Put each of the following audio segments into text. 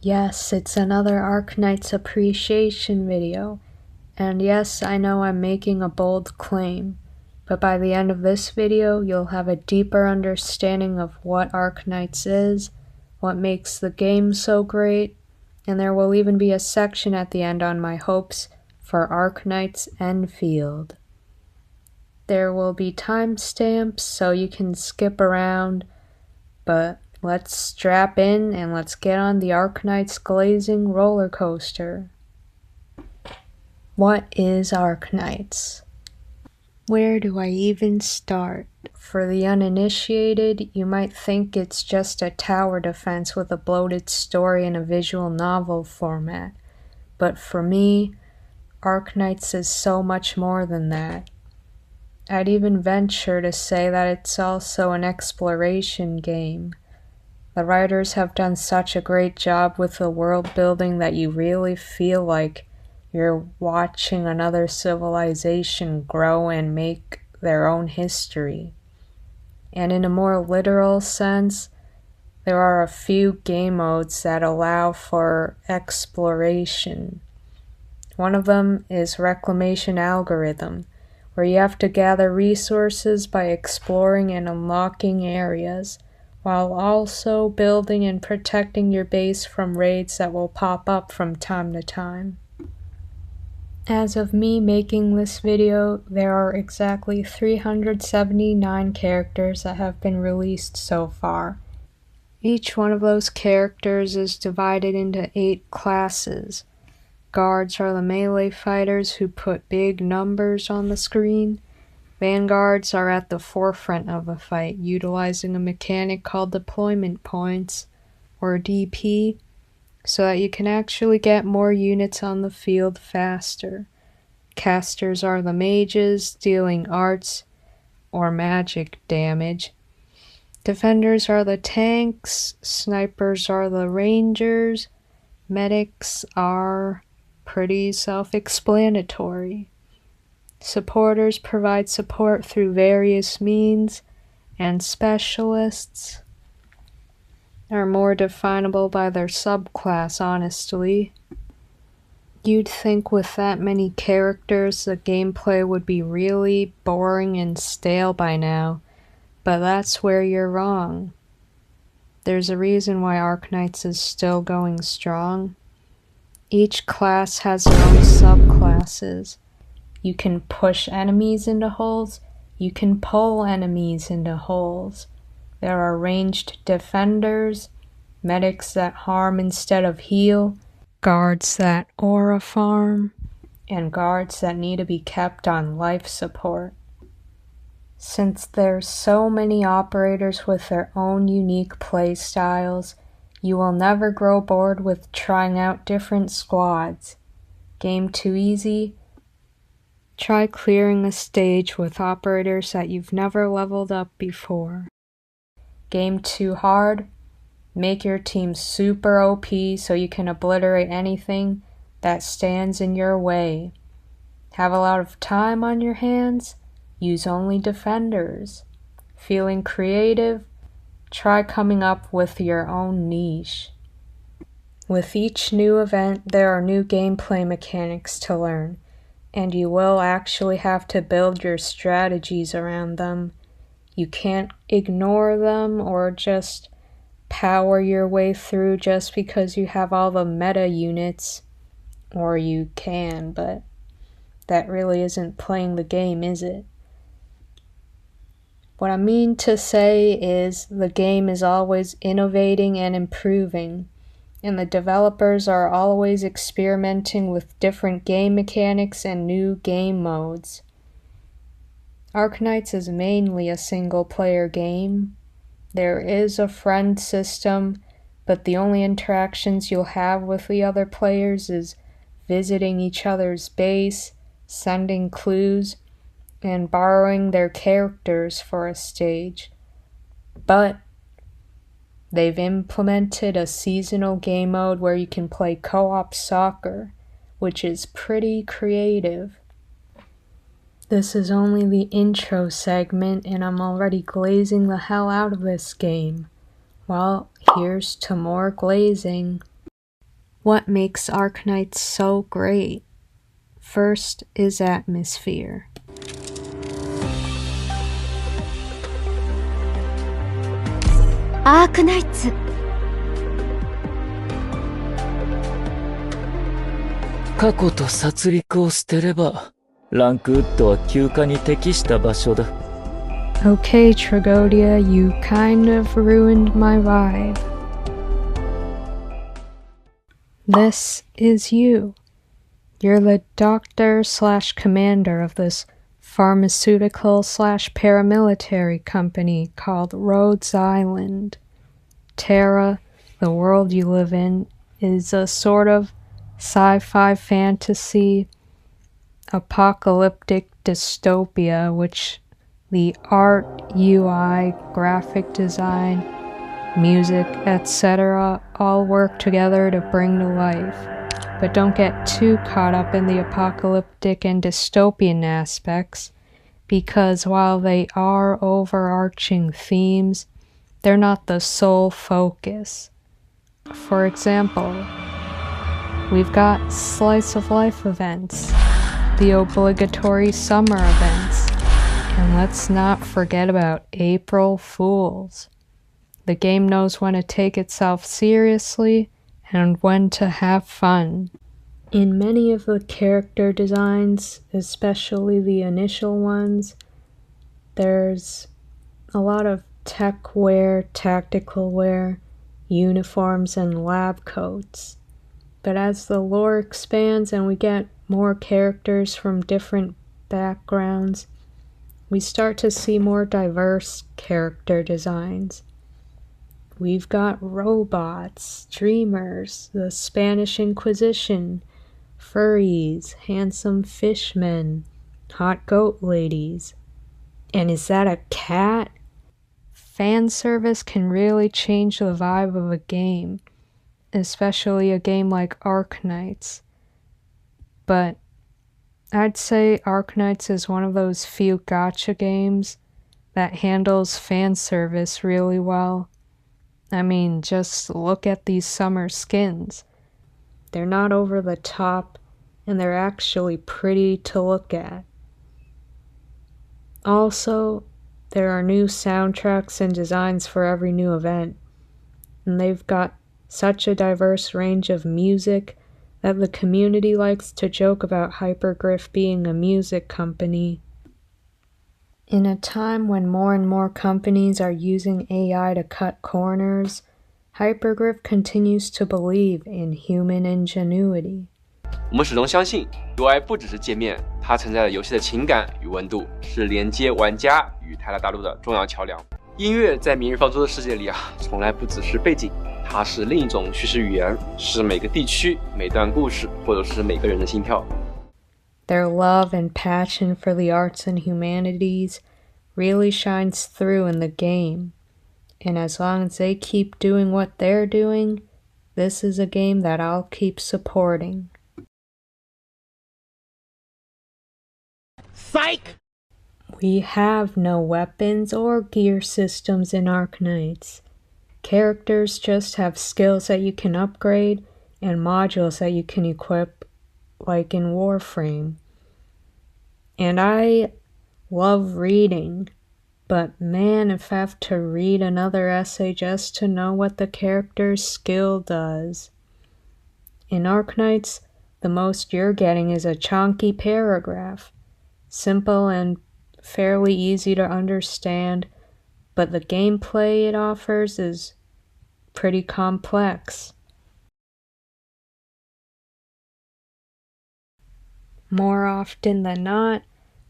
Yes, it's another Arknights appreciation video. And yes, I know I'm making a bold claim, but by the end of this video, you'll have a deeper understanding of what Arknights is, what makes the game so great, and there will even be a section at the end on my hopes for Arknights Endfield. There will be timestamps so you can skip around, but let's strap in and let's get on the Arknights glazing roller coaster. What is Arknights? Where do I even start? For the uninitiated, you might think it's just a tower defense with a bloated story in a visual novel format. But for me, Arknights is so much more than that. I'd even venture to say that it's also an exploration game. The writers have done such a great job with the world building that you really feel like you're watching another civilization grow and make their own history. And in a more literal sense, there are a few game modes that allow for exploration. One of them is Reclamation Algorithm, where you have to gather resources by exploring and unlocking areas, while also building and protecting your base from raids that will pop up from time to time. As of me making this video, there are exactly 379 characters that have been released so far. Each one of those characters is divided into 8 classes. Guards are the melee fighters who put big numbers on the screen. Vanguards are at the forefront of a fight, utilizing a mechanic called deployment points, or DP, so that you can actually get more units on the field faster. Casters are the mages, dealing arts or magic damage. Defenders are the tanks, snipers are the rangers, medics are pretty self-explanatory. Supporters provide support through various means, and specialists are more definable by their subclass, honestly. You'd think with that many characters the gameplay would be really boring and stale by now, but that's where you're wrong. There's a reason why Arknights is still going strong. Each class has their own subclasses. You can push enemies into holes, you can pull enemies into holes. There are ranged defenders, medics that harm instead of heal, guards that aura farm, and guards that need to be kept on life support. Since there's so many operators with their own unique play styles, you will never grow bored with trying out different squads. Game too easy? Try clearing a stage with operators that you've never leveled up before. Game too hard? Make your team super OP so you can obliterate anything that stands in your way. Have a lot of time on your hands? Use only defenders. Feeling creative? Try coming up with your own niche. With each new event, there are new gameplay mechanics to learn, and you will actually have to build your strategies around them. You can't ignore them or just power your way through just because you have all the meta units. Or you can, but that really isn't playing the game, is it? What I mean to say is the game is always innovating and improving, and the developers are always experimenting with different game mechanics and new game modes. Arknights is mainly a single-player game. There is a friend system, but the only interactions you'll have with the other players is visiting each other's base, sending clues, and borrowing their characters for a stage. But they've implemented a seasonal game mode where you can play co-op soccer, which is pretty creative. This is only the intro segment and I'm already glazing the hell out of this game. Well, here's to more glazing. What makes Arknights so great? First is atmosphere. Arknights. 過去と殺戮を捨てれば、ランクウッドは休暇に適した場所だ。Okay, Tragodia, you kind of ruined my vibe. This is you. You're the doctor/commander of this pharmaceutical/paramilitary company called Rhodes Island. Terra, the world you live in, is a sort of sci-fi fantasy apocalyptic dystopia which the art, UI, graphic design, music, etc. all work together to bring to life. But don't get too caught up in the apocalyptic and dystopian aspects, because while they are overarching themes, they're not the sole focus. For example, we've got slice of life events, the obligatory summer events, and let's not forget about April Fools. The game knows when to take itself seriously and when to have fun. In many of the character designs, especially the initial ones, there's a lot of tech wear, tactical wear, uniforms, and lab coats. But as the lore expands and we get more characters from different backgrounds, we start to see more diverse character designs. We've got robots, dreamers, the Spanish Inquisition, furries, handsome fishmen, hot goat ladies. And is that a cat? Fan service can really change the vibe of a game, especially a game like Arknights. But I'd say Arknights is one of those few gacha games that handles fan service really well. I mean, just look at these summer skins. They're not over the top, and they're actually pretty to look at. Also, there are new soundtracks and designs for every new event, and they've got such a diverse range of music that the community likes to joke about Hypergriff being a music company. In a time when more and more companies are using AI to cut corners, Hypergriff continues to believe in human ingenuity. 我们始终相信 UI 不只是界面，它承载了游戏的情感与温度，是连接玩家与泰拉大陆的重要桥梁。音乐在明日方舟的世界里从来不只是背景，它是另一种叙事语言，是每个地区、每段故事，或者是每个人的心跳。Their love and passion for the arts and humanities really shines through in the game, and as long as they keep doing what they're doing, this is a game that I'll keep supporting. Psych! We have no weapons or gear systems in Arknights. Characters just have skills that you can upgrade and modules that you can equip, like in Warframe. And I love reading, but man, if I have to read another essay just to know what the character's skill does. In Arknights, the most you're getting is a chunky paragraph, simple and fairly easy to understand, but the gameplay it offers is pretty complex. More often than not,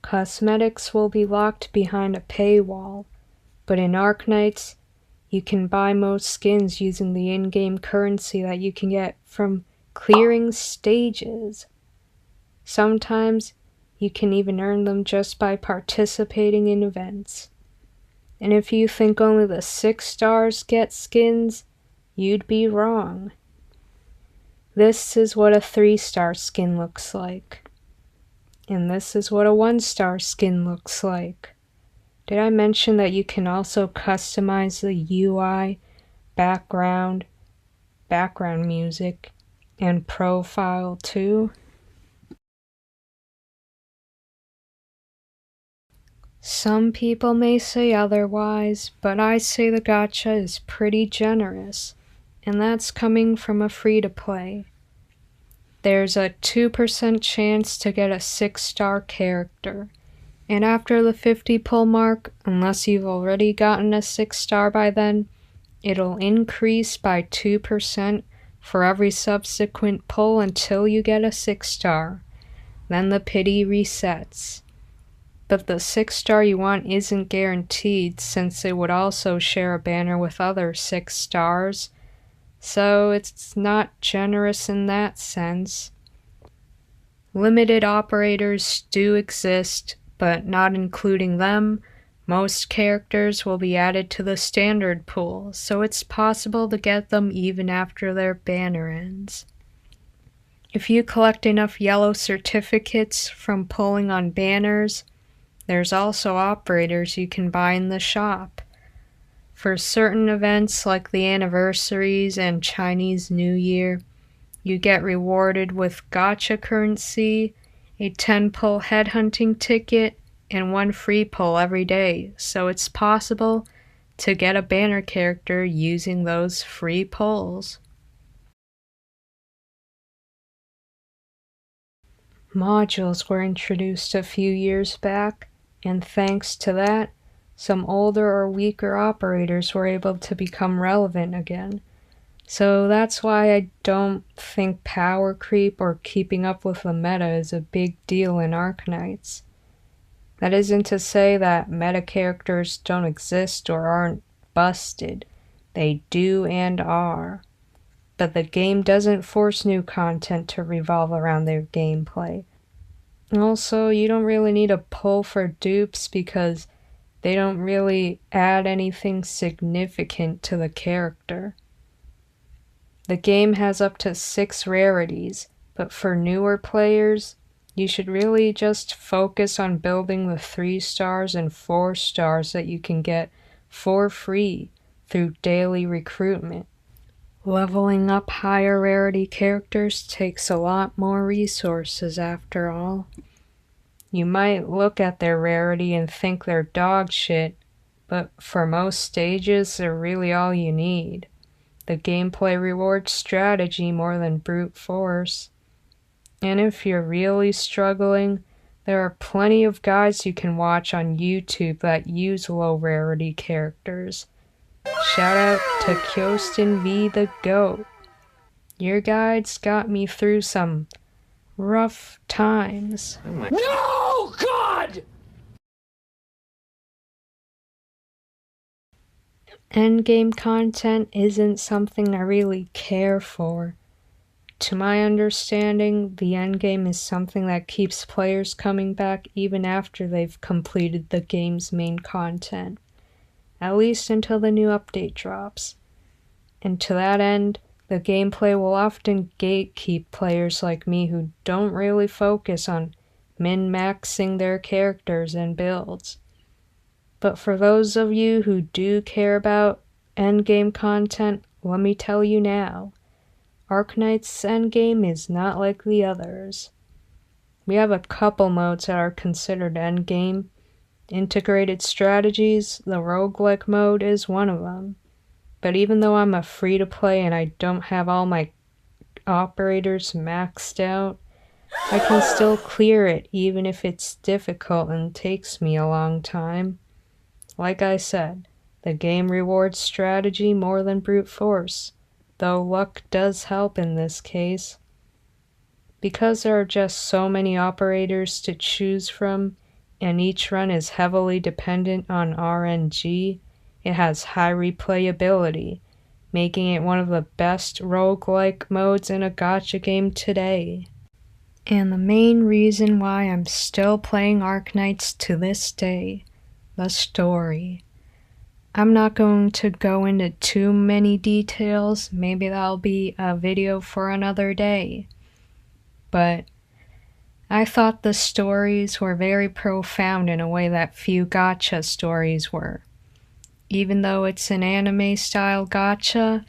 cosmetics will be locked behind a paywall, but in Arknights, you can buy most skins using the in-game currency that you can get from clearing stages. Sometimes, you can even earn them just by participating in events. And if you think only the 6 stars get skins, you'd be wrong. This is what a 3-star skin looks like. And this is what a 1-star skin looks like. Did I mention that you can also customize the UI, background music, and profile too. Some people may say otherwise, but I say the gacha is pretty generous, and that's coming from a free-to-play. There's a 2% chance to get a 6-star character, and after the 50 pull mark, unless you've already gotten a 6-star by then, it'll increase by 2% for every subsequent pull until you get a 6-star. Then the pity resets. But the 6-star you want isn't guaranteed, since it would also share a banner with other 6 stars, so it's not generous in that sense. Limited operators do exist, but not including them, most characters will be added to the standard pool, so it's possible to get them even after their banner ends. If you collect enough yellow certificates from pulling on banners, there's also operators you can buy in the shop. For certain events like the anniversaries and Chinese New Year, you get rewarded with gacha currency, a 10-pull headhunting ticket, and 1 free pull every day, so it's possible to get a banner character using those free pulls. Modules were introduced a few years back, and thanks to that, some older or weaker operators were able to become relevant again. So that's why I don't think power creep or keeping up with the meta is a big deal in Arknights. That isn't to say that meta characters don't exist or aren't busted. They do and are. But the game doesn't force new content to revolve around their gameplay. Also, you don't really need a pull for dupes because they don't really add anything significant to the character. The game has up to 6 rarities, but for newer players, you should really just focus on building the 3 stars and 4 stars that you can get for free through daily recruitment. Leveling up higher rarity characters takes a lot more resources after all. You might look at their rarity and think they're dog shit, but for most stages they're really all you need. The gameplay rewards strategy more than brute force. And if you're really struggling, there are plenty of guides you can watch on YouTube that use low rarity characters. Shout out to Kyostin V the Goat. Your guides got me through some rough times. No, God! Endgame content isn't something I really care for. To my understanding, the endgame is something that keeps players coming back even after they've completed the game's main content, at least until the new update drops. And to that end, the gameplay will often gatekeep players like me who don't really focus on min-maxing their characters and builds. But for those of you who do care about endgame content, let me tell you now, Arknights endgame is not like the others. We have a couple modes that are considered endgame. Integrated strategies, the roguelike mode is one of them. But even though I'm a free-to-play and I don't have all my operators maxed out, I can still clear it even if it's difficult and takes me a long time. Like I said, the game rewards strategy more than brute force, though luck does help in this case. Because there are just so many operators to choose from, and each run is heavily dependent on RNG, it has high replayability, making it one of the best roguelike modes in a gacha game today. And the main reason why I'm still playing Arknights to this day, the story. I'm not going to go into too many details, maybe that'll be a video for another day. But I thought the stories were very profound in a way that few gacha stories were. Even though it's an anime-style gacha,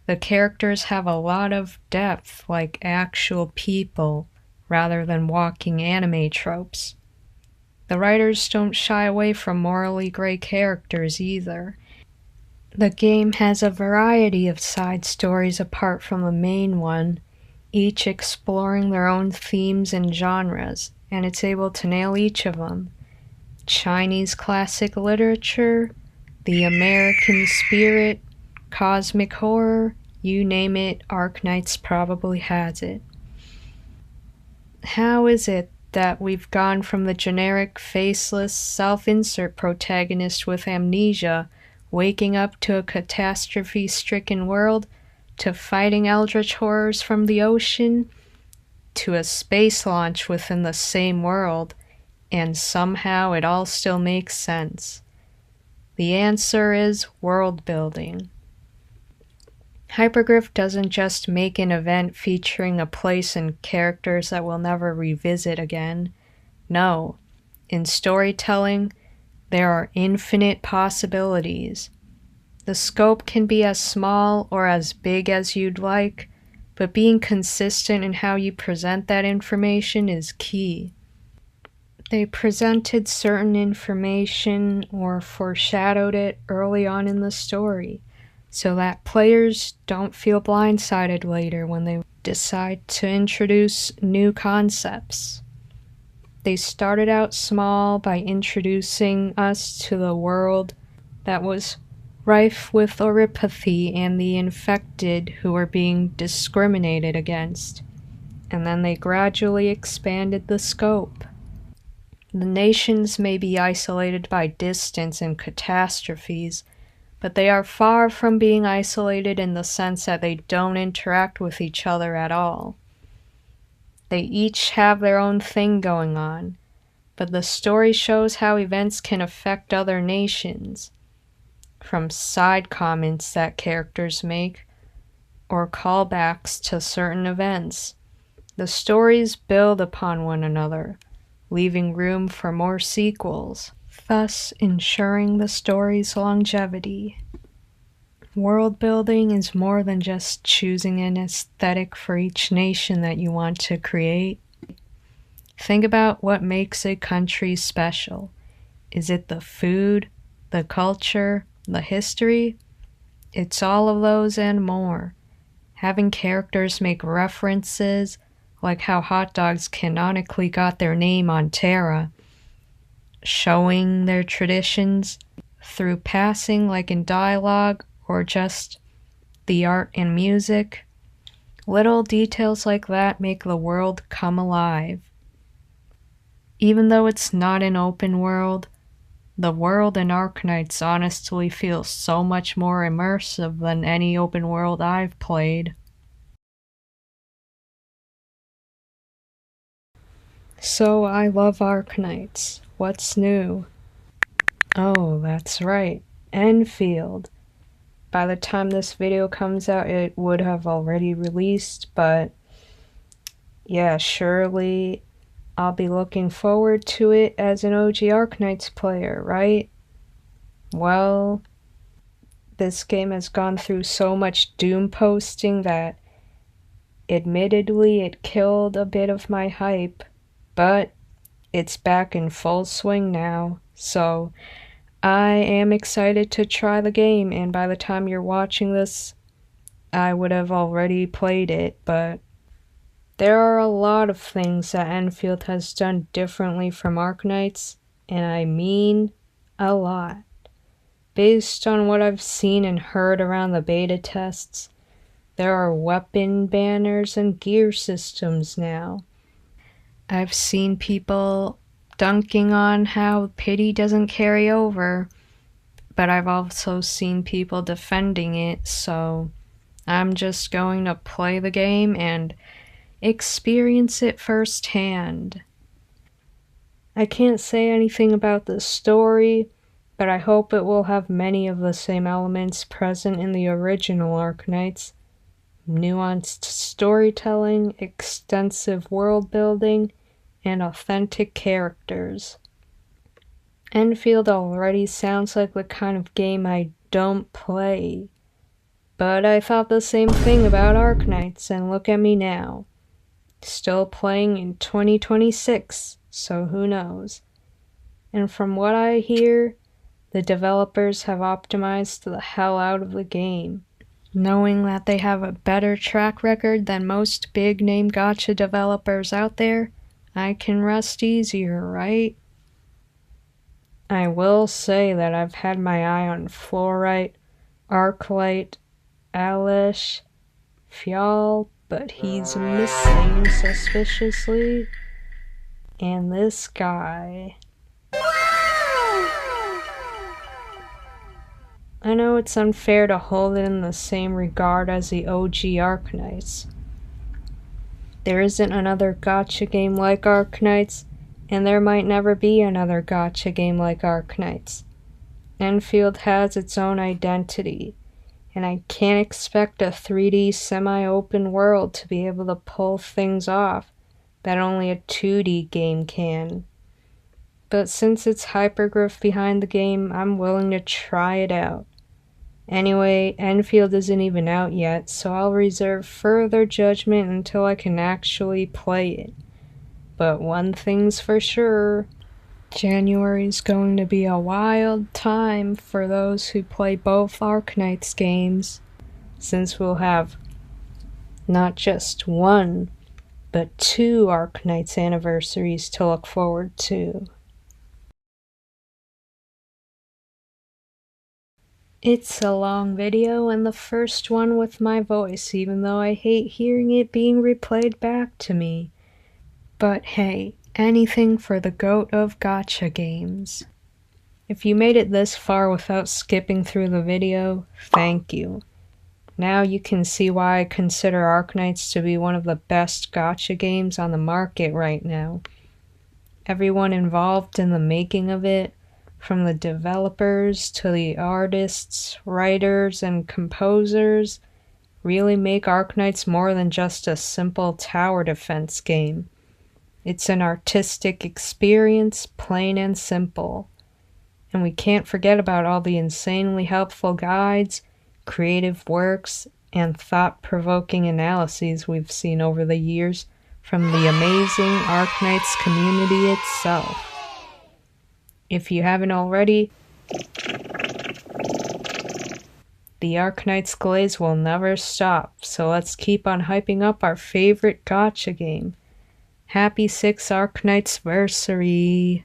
The characters have a lot of depth, like actual people, rather than walking anime tropes. The writers don't shy away from morally gray characters either. The game has a variety of side stories apart from the main one, each exploring their own themes and genres, and it's able to nail each of them. Chinese classic literature, the American spirit, cosmic horror, you name it, Arknights probably has it. How is it that we've gone from the generic, faceless, self-insert protagonist with amnesia waking up to a catastrophe-stricken world, to fighting eldritch horrors from the ocean, to a space launch within the same world, and somehow it all still makes sense? The answer is world building. Hypergriff doesn't just make an event featuring a place and characters that we'll never revisit again. No, in storytelling, there are infinite possibilities. The scope can be as small or as big as you'd like, but being consistent in how you present that information is key. They presented certain information or foreshadowed it early on in the story, so that players don't feel blindsided later when they decide to introduce new concepts. They started out small by introducing us to the world that was rife with oripathy and the infected who were being discriminated against, and then they gradually expanded the scope. The nations may be isolated by distance and catastrophes, but they are far from being isolated in the sense that they don't interact with each other at all. They each have their own thing going on, but the story shows how events can affect other nations, from side comments that characters make, or callbacks to certain events. The stories build upon one another, leaving room for more sequels, thus ensuring the story's longevity. World building is more than just choosing an aesthetic for each nation that you want to create. Think about what makes a country special. Is it the food, the culture, the history? It's all of those and more. Having characters make references, like how hot dogs canonically got their name on Terra, showing their traditions through passing like in dialogue or just the art and music. Little details like that make the world come alive. Even though it's not an open world, the world in Arknights honestly feels so much more immersive than any open world I've played. So I love Arknights. What's new? Oh, that's right. Endfield. By the time this video comes out, it would have already released, but yeah, surely I'll be looking forward to it as an OG Arknights player, right? Well, this game has gone through so much doom posting that admittedly it killed a bit of my hype, but it's back in full swing now, so I am excited to try the game, and by the time you're watching this, I would have already played it, but there are a lot of things that Endfield has done differently from Arknights, and I mean a lot. Based on what I've seen and heard around the beta tests, there are weapon banners and gear systems now. I've seen people dunking on how pity doesn't carry over, but I've also seen people defending it, so I'm just going to play the game and experience it firsthand. I can't say anything about the story, but I hope it will have many of the same elements present in the original Arknights. Nuanced storytelling, extensive world building, and authentic characters. Endfield already sounds like the kind of game I don't play. But I thought the same thing about Arknights, and look at me now. Still playing in 2026, so who knows. And from what I hear, the developers have optimized the hell out of the game. Knowing that they have a better track record than most big-name gacha developers out there, I can rest easier, right? I will say that I've had my eye on Fluorite, Arclight, Alish, Fjall, but he's missing suspiciously. And this guy. I know it's unfair to hold it in the same regard as the OG Arknights. There isn't another gacha game like Arknights, and there might never be another gacha game like Arknights. Endfield has its own identity, and I can't expect a 3D semi-open world to be able to pull things off that only a 2D game can. But since it's hypergrowth behind the game, I'm willing to try it out. Anyway, Endfield isn't even out yet, so I'll reserve further judgment until I can actually play it. But one thing's for sure, January's going to be a wild time for those who play both Arknights games, since we'll have not just one, but 2 Arknights anniversaries to look forward to. It's a long video and the first one with my voice, even though I hate hearing it being replayed back to me. But hey, anything for the GOAT of gacha games. If you made it this far without skipping through the video, thank you. Now you can see why I consider Arknights to be one of the best gacha games on the market right now. Everyone involved in the making of it, from the developers to the artists, writers, and composers, really make Arknights more than just a simple tower defense game. It's an artistic experience, plain and simple. And we can't forget about all the insanely helpful guides, creative works, and thought-provoking analyses we've seen over the years from the amazing Arknights community itself. If you haven't already, the Arknights glaze will never stop, so let's keep on hyping up our favorite gacha game. Happy 6th Arknights-versary!